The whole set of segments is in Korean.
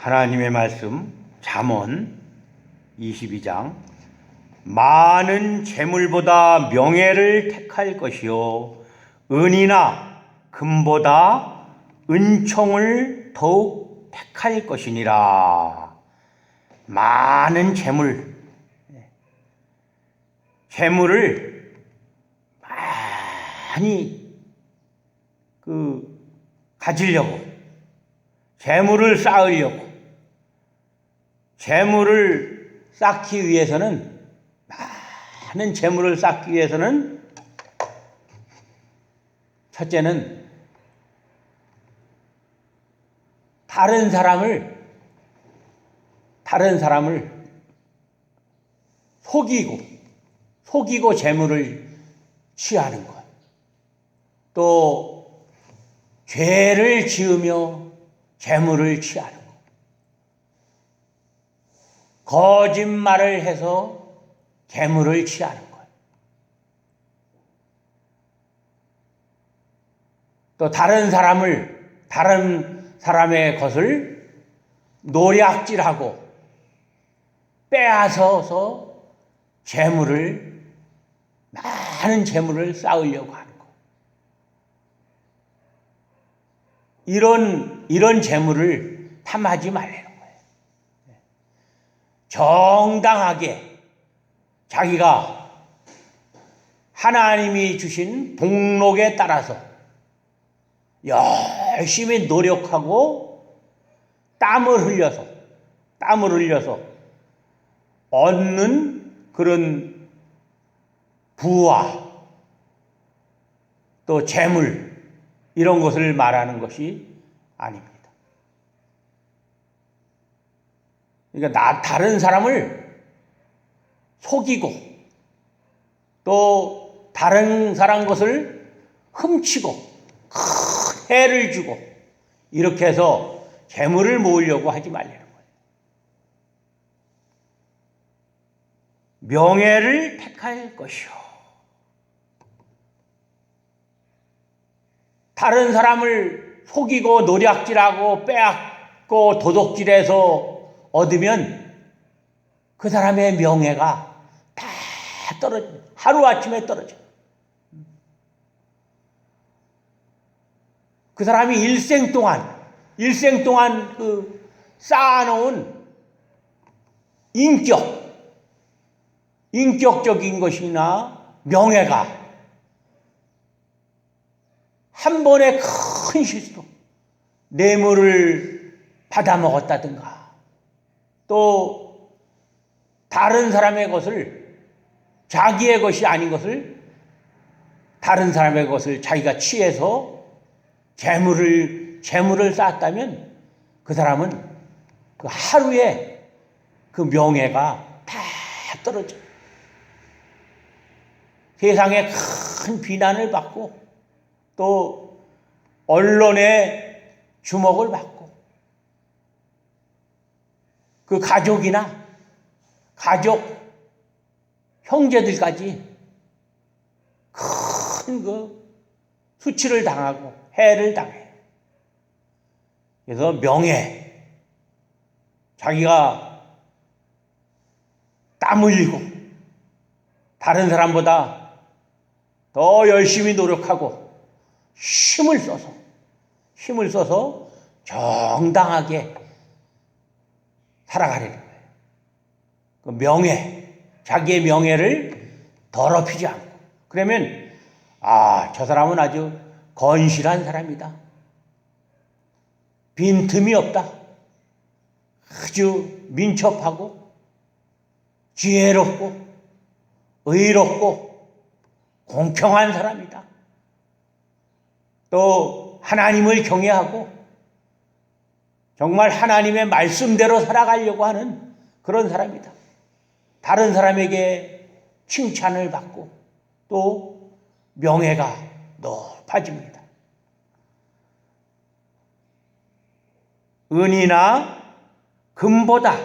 하나님의 말씀 잠언 22장 많은 재물보다 명예를 택할 것이요 은이나 금보다 은총을 더욱 택할 것이니라. 많은 재물을 많이 가지려고, 재물을 쌓으려고, 재물을 쌓기 위해서는, 많은 재물을 쌓기 위해서는 첫째는 다른 사람을 속이고 재물을 취하는 것. 또 죄를 지으며 재물을 취하는 것. 거짓말을 해서 재물을 취하는 것. 또 다른 사람의 것을 노략질하고 빼앗아서 많은 재물을 쌓으려고 하는 것. 이런 재물을 탐하지 말라는 거예요. 정당하게 자기가 하나님이 주신 복록에 따라서 열심히 노력하고 땀을 흘려서 얻는 그런 부와 또 재물, 이런 것을 말하는 것이 아닙니다. 그러니까 다른 사람을 속이고 또 다른 사람 것을 훔치고 해를 주고 이렇게 해서 재물을 모으려고 하지 말라는 거예요. 명예를 택할 것이요. 다른 사람을 속이고 노략질하고 빼앗고 도둑질해서 얻으면 그 사람의 명예가 다 하루아침에 떨어져. 그 사람이 일생 동안 쌓아놓은 인격적인 것이나 명예가 한 번의 큰 실수로 뇌물을 받아먹었다든가 또 다른 사람의 것을, 자기의 것이 아닌 것을 다른 사람의 것을 자기가 취해서 재물을 쌓았다면 그 사람은 그 하루에 그 명예가 다 떨어져. 세상에 큰 비난을 받고 또 언론의 주목을 받고 그 가족, 형제들까지 큰 수치를 당하고 해를 당해요. 그래서 자기가 땀 흘리고 다른 사람보다 더 열심히 노력하고 힘을 써서 정당하게 살아가려는 거예요. 자기의 명예를 더럽히지 않고. 그러면 저 사람은 아주 건실한 사람이다. 빈틈이 없다. 아주 민첩하고 지혜롭고 의롭고 공평한 사람이다. 또 하나님을 경외하고 정말 하나님의 말씀대로 살아가려고 하는 그런 사람이다. 다른 사람에게 칭찬을 받고 또 명예가 높아집니다. 은이나 금보다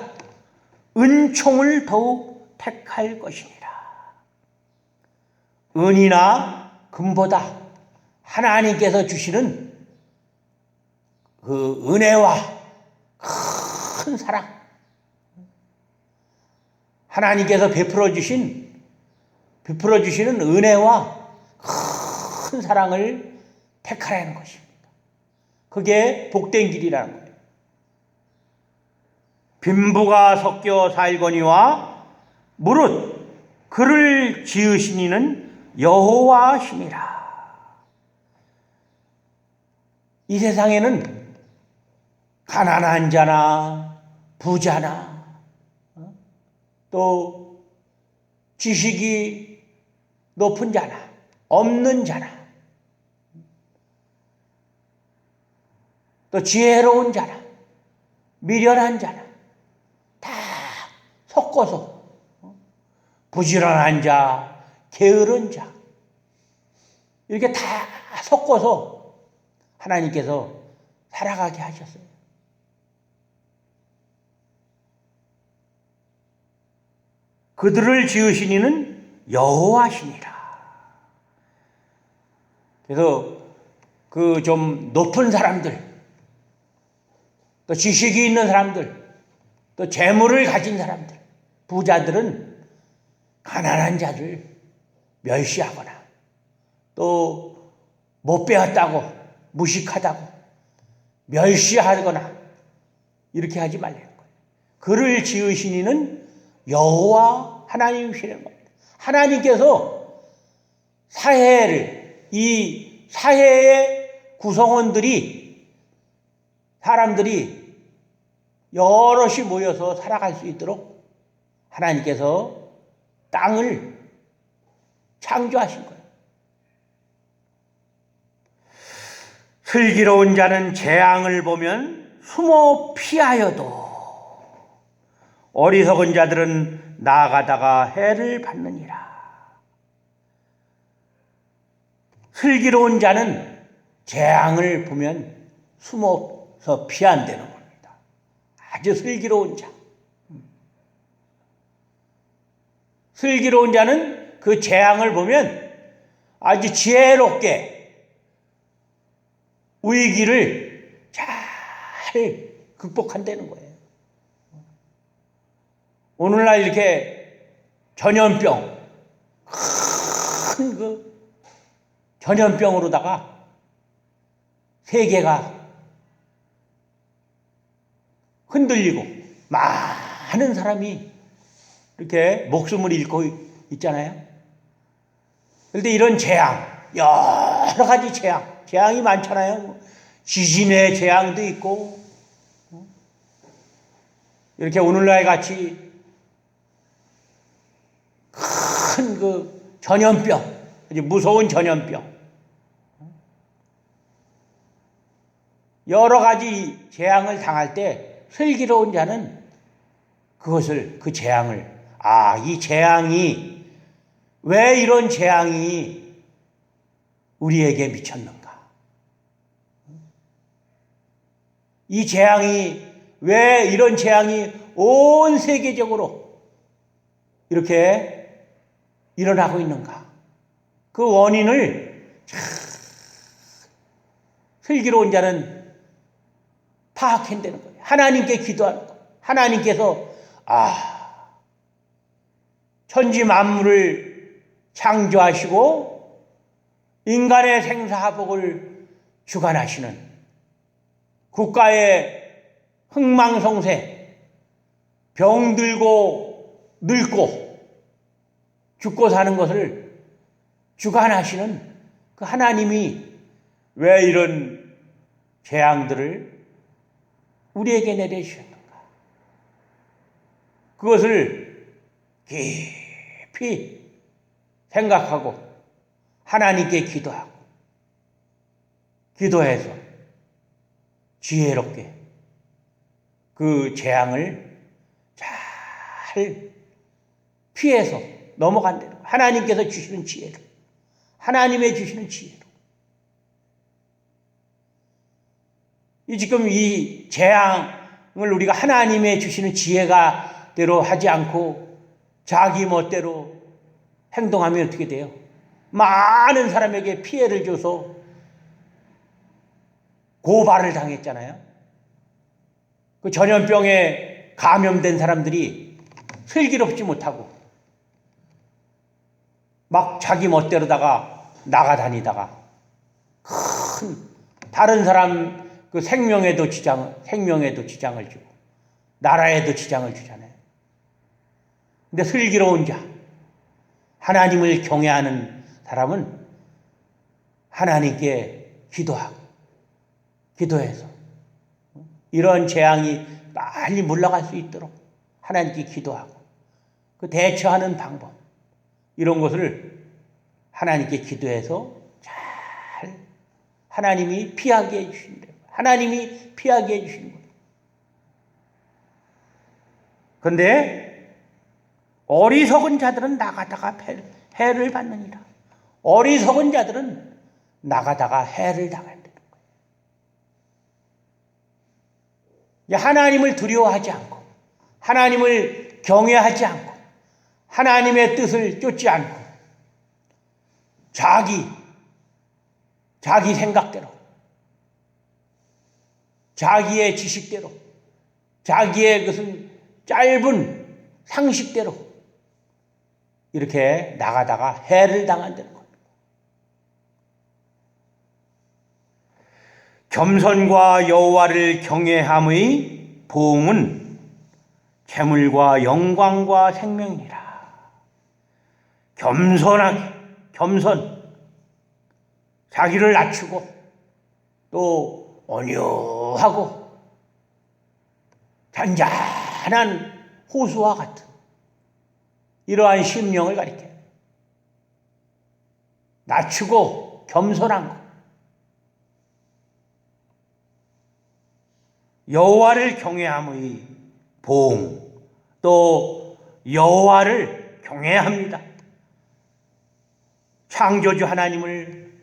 은총을 더욱 택할 것이니라. 은이나 금보다 하나님께서 주시는 그 은혜와 큰 사랑, 하나님께서 베풀어 주시는 은혜와 큰 사랑을 택하라는 것입니다. 그게 복된 길이라는 거예요. 빈부가 섞여 살거니와 무릇 그를 지으신 이는 여호와시니라. 이 세상에는 가난한 자나 부자나 또 지식이 높은 자나 없는 자나 또 지혜로운 자나 미련한 자나 다 섞어서 부지런한 자, 게으른 자 이렇게 다 섞어서 하나님께서 살아가게 하셨어요. 그들을 지으신 이는 여호와시니라. 그래서 그 좀 높은 사람들, 또 지식이 있는 사람들, 또 재물을 가진 사람들, 부자들은 가난한 자를 멸시하거나 또 못 배웠다고 무식하다고 멸시하거나 이렇게 하지 말라는 거예요. 그를 지으신 이는 여호와 하나님이시라는 겁니다. 하나님께서 이 사회의 구성원들이 사람들이 여럿이 모여서 살아갈 수 있도록 하나님께서 땅을 창조하신 거예요. 슬기로운 자는 재앙을 보면 숨어 피하여도 어리석은 자들은 나아가다가 해를 받느니라. 슬기로운 자는 재앙을 보면 숨어서 피한다는 겁니다. 아주 슬기로운 자. 슬기로운 자는 그 재앙을 보면 아주 지혜롭게 위기를 잘 극복한다는 거예요. 오늘날 이렇게 전염병, 큰 그 전염병으로다가 세계가 흔들리고 많은 사람이 이렇게 목숨을 잃고 있잖아요. 그런데 이런 재앙, 여러 가지 재앙이 많잖아요. 지진의 재앙도 있고, 이렇게 오늘날 같이 큰 그 전염병, 아주 무서운 전염병, 여러 가지 재앙을 당할 때 슬기로운 자는 그 재앙을, 이 재앙이, 왜 이런 재앙이 우리에게 미쳤는가? 이 재앙이, 왜 이런 재앙이 온 세계적으로 이렇게 일어나고 있는가? 그 원인을 슬기로운 자는 파악한다는 거예요. 하나님께 기도하는 거예요. 하나님께서 천지 만물을 창조하시고 인간의 생사화복을 주관하시는 국가의 흥망성쇠, 병들고 늙고 죽고 사는 것을 주관하시는 그 하나님이 왜 이런 재앙들을 우리에게 내려주셨는가? 그것을 깊이 생각하고 하나님께 기도해서 지혜롭게 그 재앙을 잘 피해서 넘어간다는 거예요. 하나님께서 주시는 지혜로, 하나님의 주시는 지혜로. 지금 이 재앙을 우리가 하나님의 주시는 지혜가 대로 하지 않고 자기 멋대로 행동하면 어떻게 돼요? 많은 사람에게 피해를 줘서 고발을 당했잖아요. 그 전염병에 감염된 사람들이 슬기롭지 못하고 막 자기 멋대로다가 나가다니다가 큰 다른 사람 그 생명에도 지장을 주고 나라에도 지장을 주잖아요. 근데 슬기로운 자, 하나님을 경외하는 사람은 하나님께 기도해서 이런 재앙이 빨리 물러갈 수 있도록 하나님께 기도하고 그 대처하는 방법 이런 것을 하나님께 기도해서 잘 하나님이 피하게 해주신대요. 하나님이 피하게 해주시는 거예요. 그런데 어리석은 자들은 나가다가 해를 받느니라. 어리석은 자들은 나가다가 해를 당한다는 거예요. 하나님을 두려워하지 않고 하나님을 경외하지 않고 하나님의 뜻을 쫓지 않고 자기 생각대로 자기의 지식대로 자기의 것은 짧은 상식대로 이렇게 나가다가 해를 당한다는 겁니다. 겸손과 여호와를 경외함의 보응은 재물과 영광과 생명이니라. 겸손, 자기를 낮추고 또 온유하고 잔잔한 호수와 같은 이러한 심령을 가리켜요. 낮추고 겸손한 것. 여호와를 경외함의 보응, 또 여호와를 경외합니다. 창조주 하나님을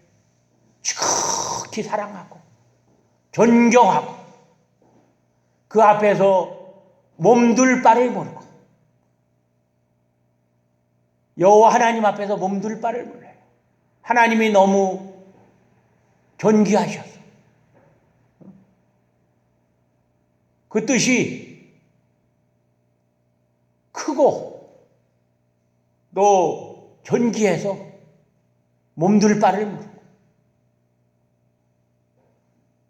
지극히 사랑하고 존경하고 그 앞에서 몸둘 바를 모르고 여호와 하나님 앞에서 몸둘 바를 몰라요. 하나님이 너무 존귀하셔서 그 뜻이 크고 또 존귀해서 몸둘 바를 모르고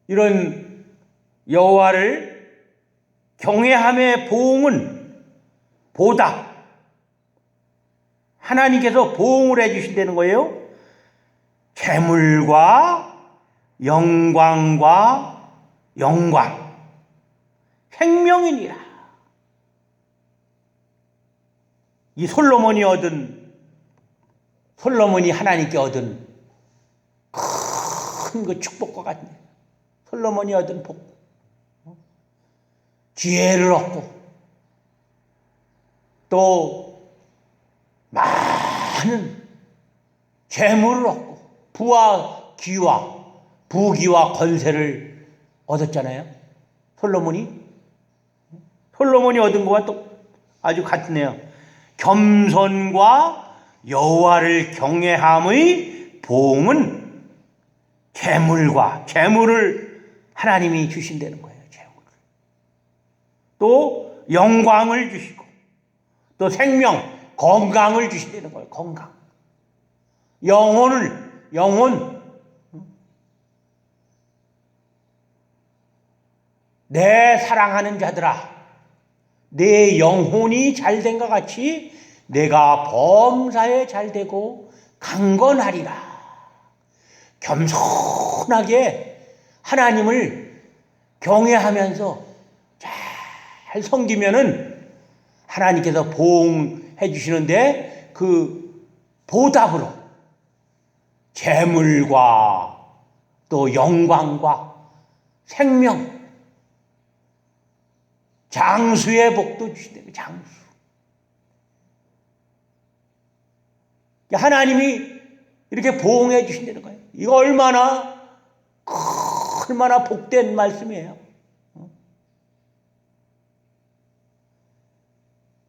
이런 여호와를 경외함의 보응은 보답 하나님께서 보응을 해주신다는 거예요. 재물과 영광과 영광 생명이니라. 이 솔로몬이 하나님께 얻은 큰 그 축복과 같은 솔로몬이 얻은 복, 지혜를 얻고 또 많은 재물을 얻고 부귀와 권세를 얻었잖아요. 솔로몬이 얻은 것과 또 아주 같네요. 겸손과 여호와를 경외함의 보응은 재물을 하나님이 주신다는 거예요. 또 영광을 주시고 또 생명, 건강을 주신다는 거예요. 건강. 영혼. 내 사랑하는 자들아, 내 영혼이 잘된 것 같이 내가 범사에 잘되고 강건하리라. 겸손하게 하나님을 경외하면서 잘 섬기면은 하나님께서 보응해 주시는데 그 보답으로 재물과 또 영광과 생명, 장수의 복도 주신대요. 장수. 하나님이 이렇게 보응해 주신다는 거예요. 이거 얼마나 복된 말씀이에요.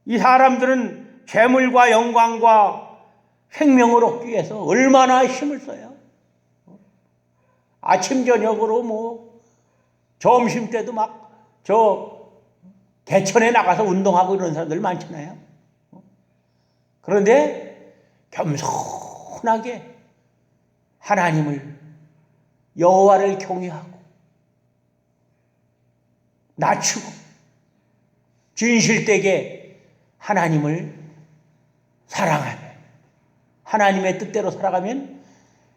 이 사람들은 재물과 영광과 생명을 얻기 위해서 얼마나 힘을 써요. 아침 저녁으로 점심 때도 막 개천에 나가서 운동하고 이런 사람들 많잖아요. 그런데 겸손하게 하나님을, 여호와를 경외하고 낮추고 진실되게 하나님을 사랑하며 하나님의 뜻대로 살아가면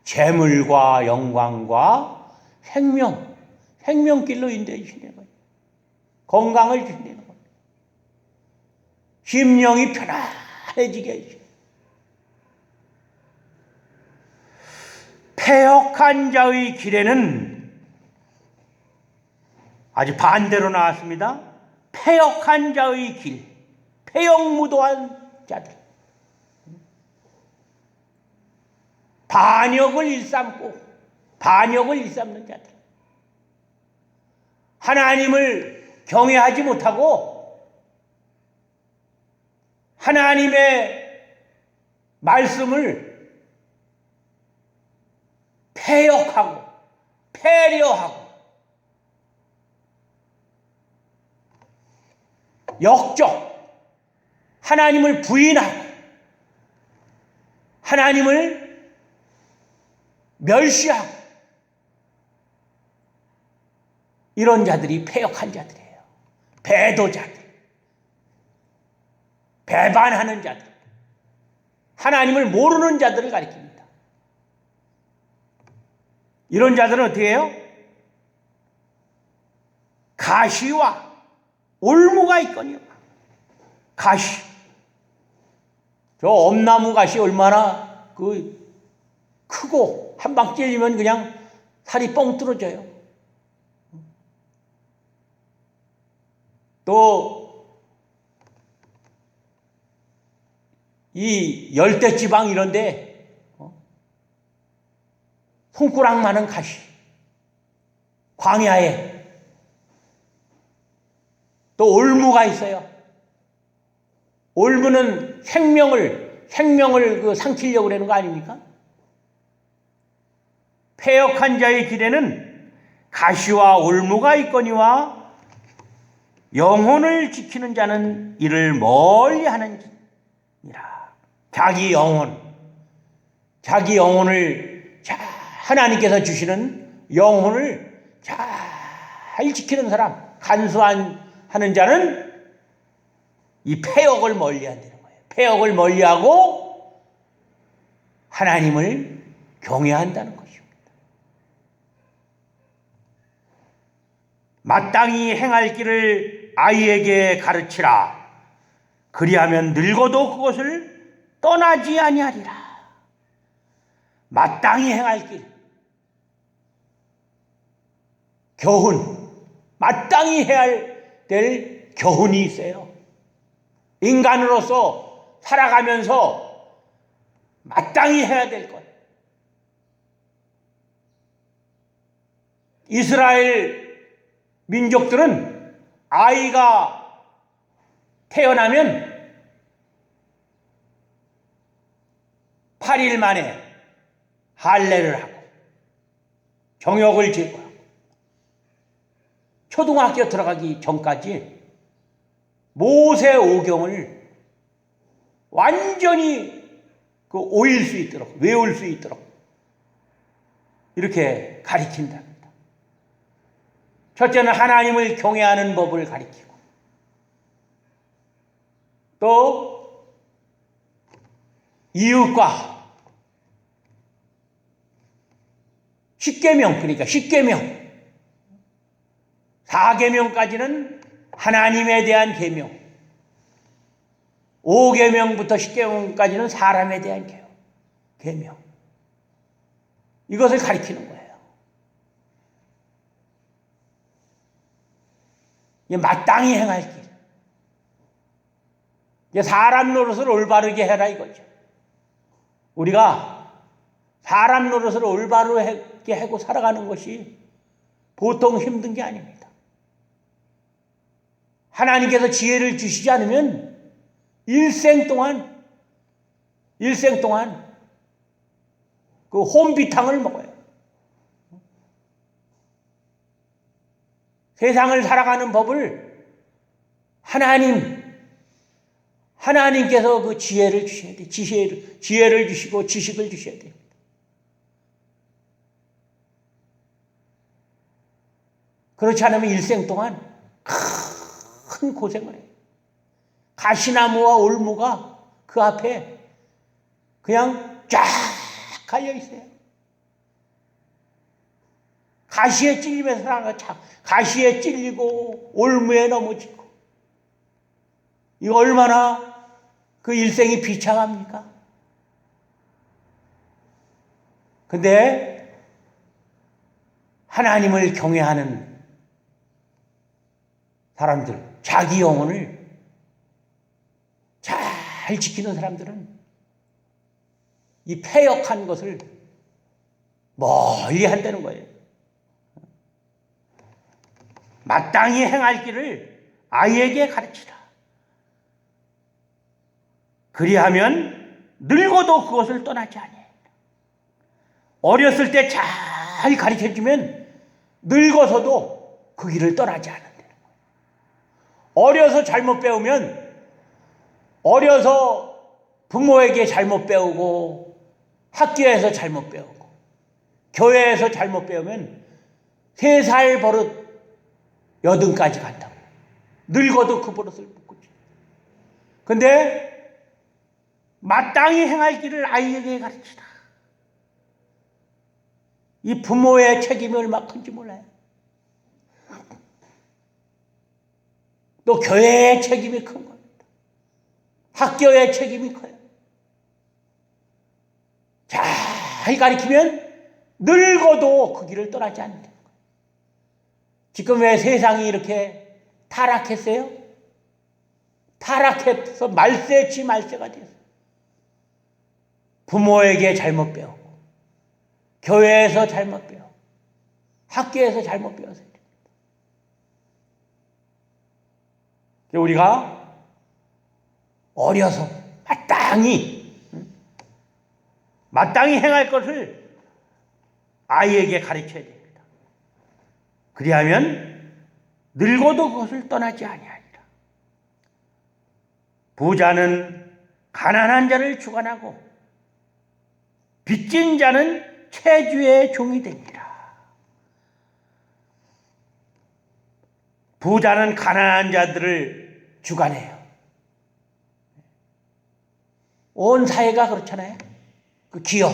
재물과 영광과 생명길로 인도해 주시는 거예요. 건강을 주시는 거예요. 심령이 편안해지게 해주시는 거예요. 패역한 자의 길에는 아주 반대로 나왔습니다. 패역한 자의 길, 패역무도한 자들, 반역을 일삼는 자들, 하나님을 경외하지 못하고 하나님의 말씀을 패역하고 패려하고 역적, 하나님을 부인하고 하나님을 멸시하고 이런 자들이 패역한 자들이에요. 배도자들, 배반하는 자들, 하나님을 모르는 자들을 가리킵니다. 이런 자들은 어떻게 해요? 가시와 올무가 있거니와. 가시, 저 엄나무 가시 얼마나 크고 한 방 찔리면 그냥 살이 뻥 뚫어져요. 또 이 열대지방 이런데 손가락만한 가시, 광야에 또 올무가 있어요. 올무는 생명을 삼키려고 그러는 거 아닙니까? 패역한 자의 길에는 가시와 올무가 있거니와 영혼을 지키는 자는 이를 멀리하는 이라. 자기 영혼을 하나님께서 주시는 영혼을 잘 지키는 사람, 간수하는 자는 이 패역을 멀리한다는 거예요. 패역을 멀리하고 하나님을 경외한다는 것입니다. 마땅히 행할 길을 아이에게 가르치라. 그리하면 늙어도 그것을 떠나지 아니하리라. 마땅히 행할 길, 교훈, 마땅히 해야 될 교훈이 있어요. 인간으로서 살아가면서 마땅히 해야 될 것. 이스라엘 민족들은 아이가 태어나면 8일 만에 할례를 하고 정욕을 제거하고 초등학교 들어가기 전까지 모세 오경을 완전히 오일 수 있도록, 외울 수 있도록 이렇게 가리킨답니다. 첫째는 하나님을 경외하는 법을 가리키고, 또 이웃과 십계명, 그러니까 십계명, 4계명까지는 하나님에 대한 계명, 5계명부터 10계명까지는 사람에 대한 계명. 이것을 가리키는 거예요. 마땅히 행할 길. 사람 노릇을 올바르게 해라 이거죠. 우리가 사람 노릇을 올바르게 하고 살아가는 것이 보통 힘든 게 아닙니다. 하나님께서 지혜를 주시지 않으면 일생 동안 그 혼비탕을 먹어요. 세상을 살아가는 법을 하나님께서 그 지혜를 주셔야 돼. 지혜를 주시고 지식을 주셔야 돼. 그렇지 않으면 일생 동안 큰 고생을 해요. 가시나무와 올무가 그 앞에 그냥 쫙 갈려 있어요. 가시에 찔리면서 살아가, 가시에 찔리고 올무에 넘어지고. 이거 얼마나 그 일생이 비참합니까? 근데 하나님을 경외하는 사람들, 자기 영혼을 잘 지키는 사람들은 이 패역한 것을 멀리 한다는 거예요. 마땅히 행할 길을 아이에게 가르치라. 그리하면 늙어도 그것을 떠나지 아니하리라. 어렸을 때 잘 가르쳐주면 늙어서도 그 길을 떠나지 않는다는 거예요. 어려서 잘못 배우면, 어려서 부모에게 잘못 배우고 학교에서 잘못 배우고 교회에서 잘못 배우면 3살 버릇 80까지 간다고. 늙어도 그 버릇을 못 고쳐. 근데 마땅히 행할 길을 아이에게 가르치라. 이 부모의 책임이 얼마나 큰지 몰라요. 또 교회의 책임이 큰 겁니다. 학교의 책임이 커요. 잘 가르치면 늙어도 그 길을 떠나지 않는다. 지금 왜 세상이 이렇게 타락했어요? 타락해서 말세치 말세가 됐어요. 부모에게 잘못 배우고 교회에서 잘못 배우고 학교에서 잘못 배워서 우리가 어려서 마땅히 행할 것을 아이에게 가르쳐야 됩니다. 그리하면 늙어도 그것을 떠나지 아니하리라. 부자는 가난한 자를 주관하고 빚진 자는 채주의 종이 되니라. 부자는 가난한 자들을 주관해요. 온 사회가 그렇잖아요. 그 기업,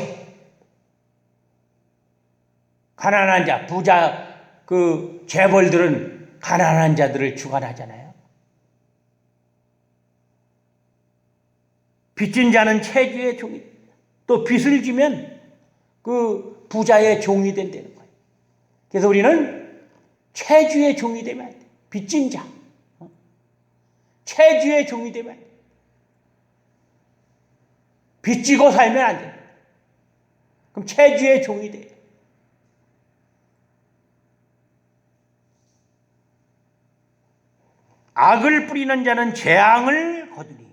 가난한 자, 부자, 그 재벌들은 가난한 자들을 주관하잖아요. 빚진 자는 채주의 종이, 또 빚을 지면 그 부자의 종이 된다는 거예요. 그래서 우리는 채주의 종이 되면 안 돼. 빚진 자, 채주의 종이 되면 안 돼. 빚지고 살면 안 돼. 그럼 채주의 종이 돼. 악을 뿌리는 자는 재앙을 거두니,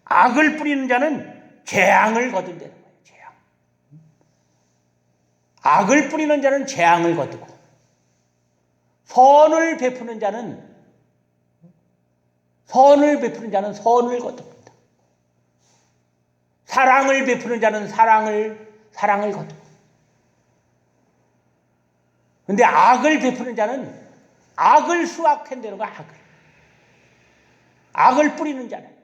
악을 뿌리는 자는 재앙을 거둔다는 거예요. 재앙. 악을 뿌리는 자는 재앙을 거두고, 선을 베푸는 자는 선을 거둡니다. 사랑을 베푸는 자는 사랑을 거두고. 근데 악을 베푸는 자는 악을 수확한다는 거야, 악을. 악을 뿌리는 자는.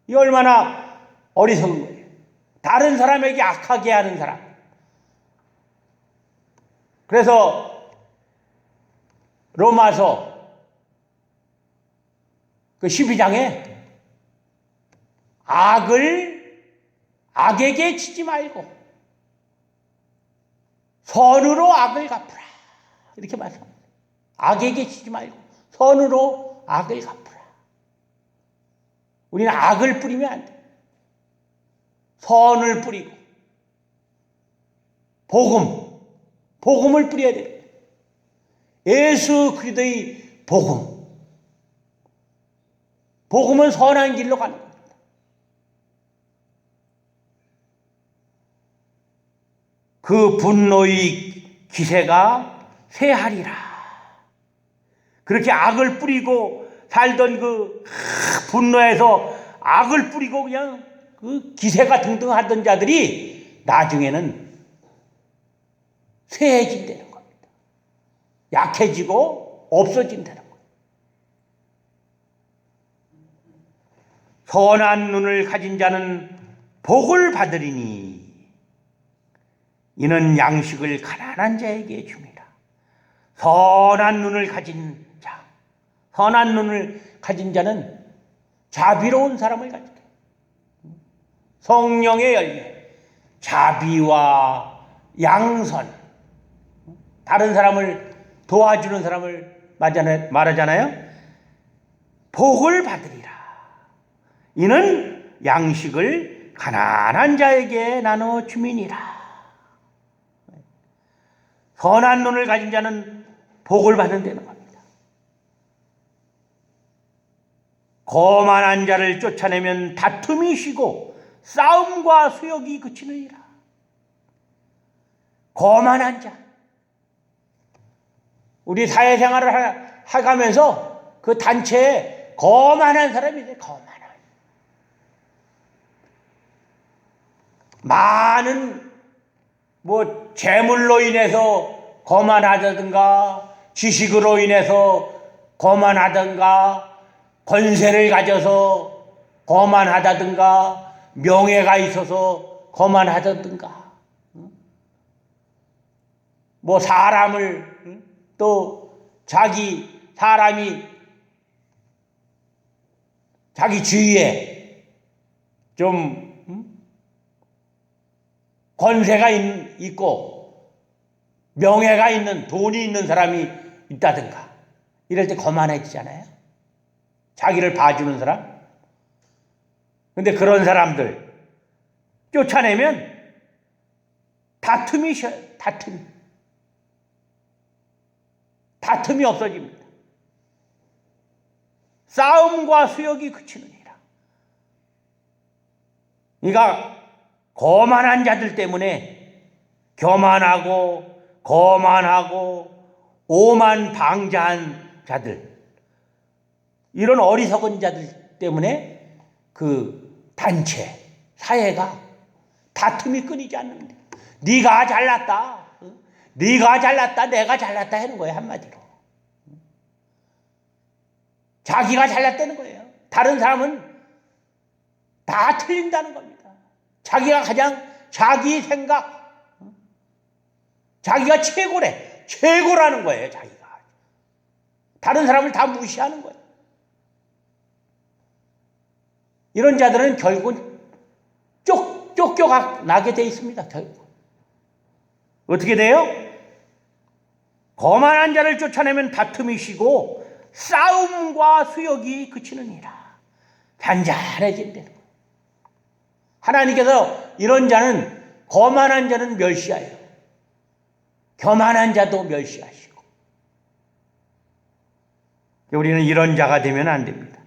이 얼마나 어리석은 거예요. 다른 사람에게 악하게 하는 사람. 그래서 로마서 그 12장에 악에게 치지 말고 선으로 악을 갚으라. 이렇게 말씀합니다. 악에게 치지 말고 선으로 악을 갚으라. 우리는 악을 뿌리면 안 돼. 선을 뿌리고 복음을 뿌려야 돼. 예수 그리스도의 복음은 선한 길로 가는 겁니다. 그 분노의 기세가 쇠하리라. 그렇게 악을 뿌리고 살던 분노해서 악을 뿌리고 그냥 기세가 등등하던 자들이 나중에는 쇠해진다는 겁니다. 약해지고 없어진다는 겁니다. 선한 눈을 가진 자는 복을 받으리니 이는 양식을 가난한 자에게 줍니다. 선한 눈을 가진 자, 선한 눈을 가진 자는 자비로운 사람을 가지게 돼요. 성령의 열매, 자비와 양선, 다른 사람을 도와주는 사람을 말하잖아요. 복을 받으리라. 이는 양식을 가난한 자에게 나눠 줌이니라. 선한 눈을 가진 자는 복을 받는다는 겁니다. 거만한 자를 쫓아내면 다툼이 쉬고 싸움과 수욕이 그치느니라. 거만한 자. 우리 사회생활을 해가면서 그 단체에 거만한 사람이 있어요. 거만한. 많은 재물로 인해서 거만하다든가 지식으로 인해서 거만하든가 권세를 가져서 거만하다든가 명예가 있어서 거만하다든가 사람을 또 사람이 자기 주위에 좀 권세가 있고 명예가 있는 돈이 있는 사람이 있다든가 이럴 때 거만해지잖아요. 자기를 봐주는 사람. 근데 그런 사람들 쫓아내면 다툼이 쉬어요. 다툼이 없어집니다. 싸움과 수욕이 그치느니라. 그러니까 거만한 자들 때문에 교만하고 거만하고 오만방자한 자들, 이런 어리석은 자들 때문에 그 단체, 사회가 다툼이 끊이지 않는데, 네가 잘났다, 네가 잘났다, 내가 잘났다 하는 거예요. 한마디로 자기가 잘났다는 거예요. 다른 사람은 다 틀린다는 겁니다. 자기가 가장 자기 생각, 자기가 최고라는 거예요. 자기가 다른 사람을 다 무시하는 거예요. 이런 자들은 결국은 쫓겨나게 돼 있습니다. 결국 어떻게 돼요? 거만한 자를 쫓아내면 다툼이 쉬고 싸움과 수욕이 그치느니라. 잔잔해진다는 거예요. 하나님께서 이런 자는, 거만한 자는 멸시하여 교만한 자도 멸시하시고, 우리는 이런 자가 되면 안 됩니다.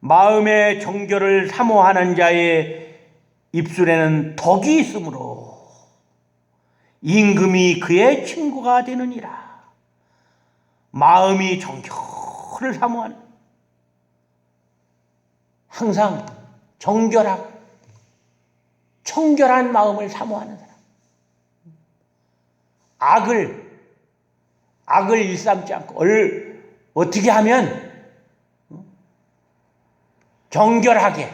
마음의 정결을 사모하는 자의 입술에는 덕이 있으므로 임금이 그의 친구가 되느니라. 마음이 정결을 사모하는, 항상 청결한 마음을 사모하는 사람, 악을 일삼지 않고 어떻게 하면 정결하게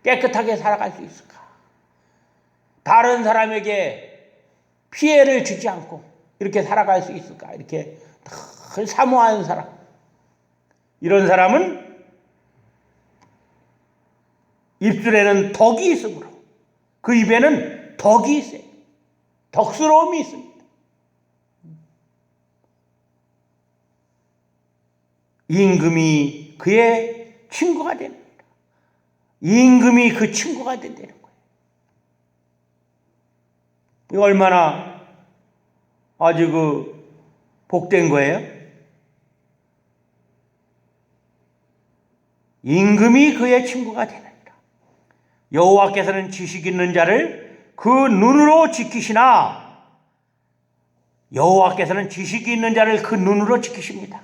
깨끗하게 살아갈 수 있을까? 다른 사람에게 피해를 주지 않고 이렇게 살아갈 수 있을까? 이렇게 늘 사모하는 사람, 이런 사람은 입술에는 덕이 있으므로, 그 입에는 덕이 있어요. 덕스러움이 있습니다. 임금이 그의 친구가 됩니다. 임금이 그 친구가 된다는 거예요. 이거 얼마나 아주 복된 거예요. 임금이 그의 친구가 되느니라. 여호와께서는 지식 있는 자를 그 눈으로 지키시나, 여호와께서는 지식이 있는 자를 그 눈으로 지키십니다.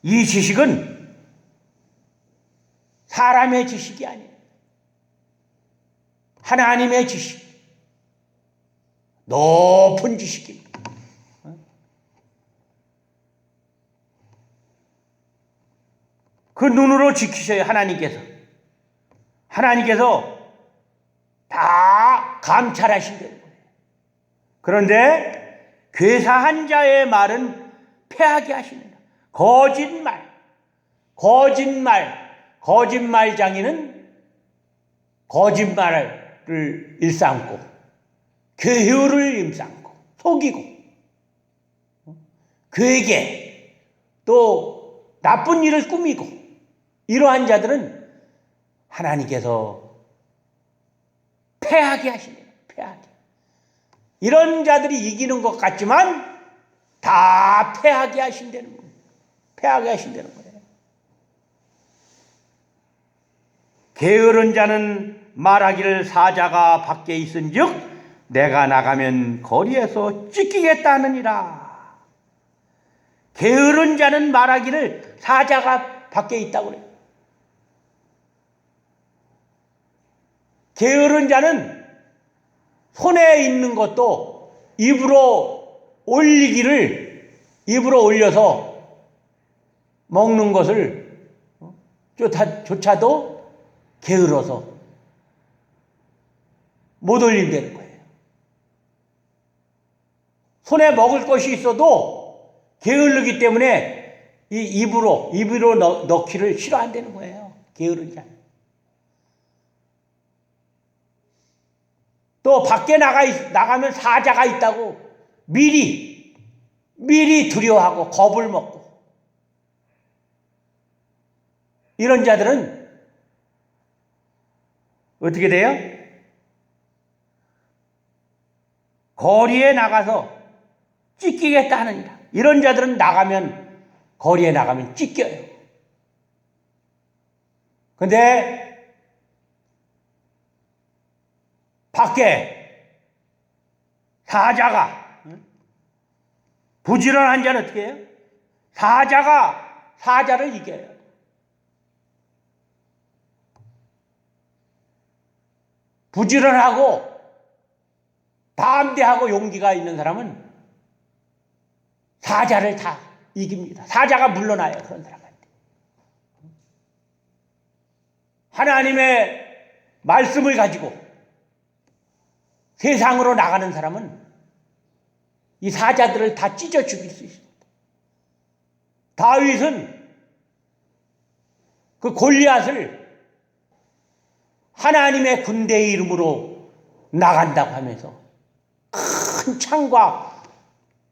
이 지식은 사람의 지식이 아니에요. 하나님의 지식. 높은 지식입니다. 그 눈으로 지키셔요, 하나님께서. 하나님께서 다 감찰하신다는 거예요. 그런데 괴사한 자의 말은 패하게 하시느라. 거짓말장이는 거짓말을 일삼고 괴효를 일삼고 속이고 괴계 또 나쁜 일을 꾸미고 이러한 자들은 하나님께서 패하게 하시네요. 패하게. 이런 자들이 이기는 것 같지만 다 패하게 하신다는 거예요. 패하게 하신다는 거예요. 게으른 자는 말하기를 사자가 밖에 있은즉 내가 나가면 거리에서 찢기겠다 하느니라. 게으른 자는 말하기를 사자가 밖에 있다고 그래요. 게으른 자는 손에 있는 것도 입으로 올려서 먹는 것을 조차도 게을러서 못 올린다는 거예요. 손에 먹을 것이 있어도 게으르기 때문에 이 입으로 넣기를 싫어한다는 거예요. 게으른 자. 또 밖에 나가면 사자가 있다고 미리 두려워하고 겁을 먹고 이런 자들은 어떻게 돼요? 거리에 나가서 찢기겠다 하느니라. 이런 자들은 거리에 나가면 찢겨요. 근데 밖에 사자가 부지런한 자는 어떻게 해요? 사자를 이겨요. 부지런하고 담대하고 용기가 있는 사람은 사자를 다 이깁니다. 사자가 물러나요. 그런 사람한테. 하나님의 말씀을 가지고 세상으로 나가는 사람은 이 사자들을 다 찢어 죽일 수 있습니다. 다윗은 그 골리앗을 하나님의 군대의 이름으로 나간다고 하면서 큰 창과